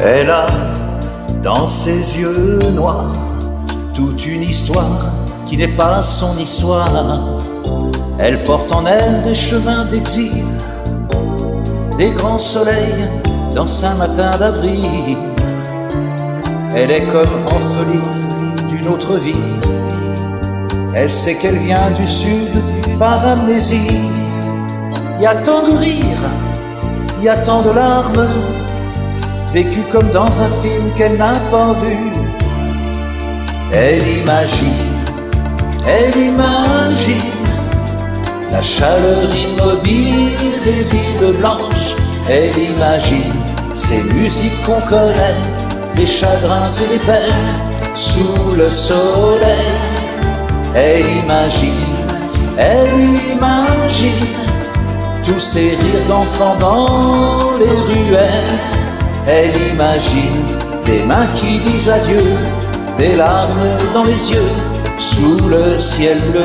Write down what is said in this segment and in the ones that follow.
Elle a dans ses yeux noirs toute une histoire qui n'est pas son histoire. Elle porte en elle des chemins d'exil, des grands soleils dans un matin d'avril. Elle est comme orpheline d'une autre vie. Elle sait qu'elle vient du sud par amnésie. Il y a tant de rires, il y a tant de larmes, vécues comme dans un film qu'elle n'a pas vu. Elle imagine la chaleur immobile des villes blanches. Elle imagine ces musiques qu'on connaît, les chagrins et les peines sous le soleil. Elle imagine tous ces rires d'enfants dans les ruelles. Elle imagine des mains qui disent adieu, des larmes dans les yeux, sous le ciel bleu.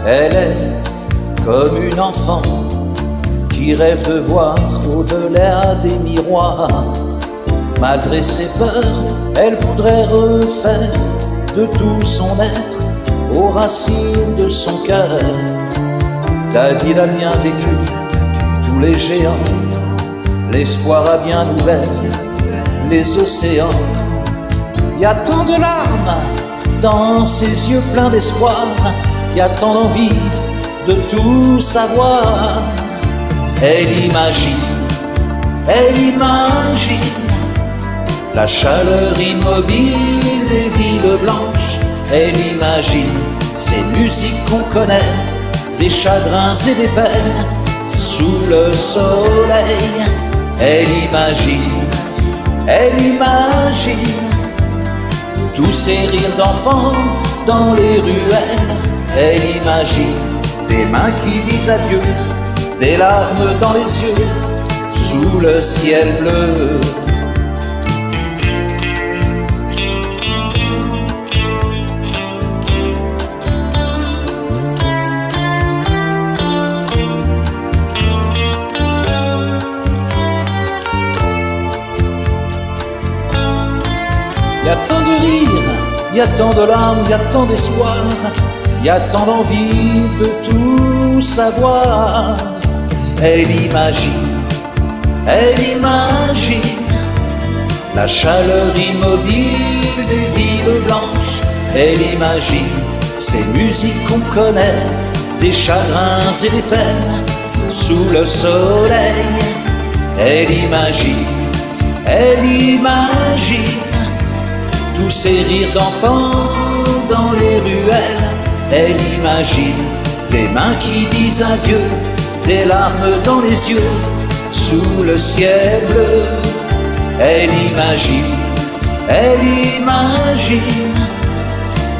Elle est comme une enfant qui rêve de voir au-delà des miroirs. Malgré ses peurs, elle voudrait refaire de tout son être aux racines de son cœur. La ville a bien vécu tous les géants, l'espoir a bien ouvert les océans. Il y a tant de larmes dans ses yeux pleins d'espoir, il y a tant d'envie de tout savoir. Elle imagine la chaleur immobile des villes blanches. Elle imagine ces musiques qu'on connaît, des chagrins et des peines sous le soleil. Elle imagine tous ces rires d'enfants dans les ruelles. Elle imagine des mains qui disent adieu, des larmes dans les yeux, sous le ciel bleu. Il y a tant de rires, il y a tant de larmes, il y a tant d'espoir, il y a tant d'envie de tout savoir. Elle imagine la chaleur immobile des villes blanches. Elle imagine ces musiques qu'on connaît, des chagrins et des peines sous le soleil. Elle imagine tous ces rires d'enfants dans les ruelles. Elle imagine des mains qui disent adieu, des larmes dans les yeux, sous le ciel bleu. Elle imagine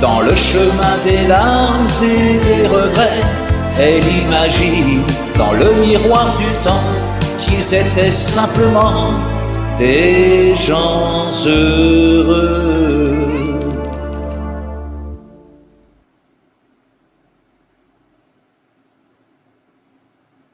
dans le chemin des larmes et des regrets. Elle imagine dans le miroir du temps qu'ils étaient simplement des gens heureux.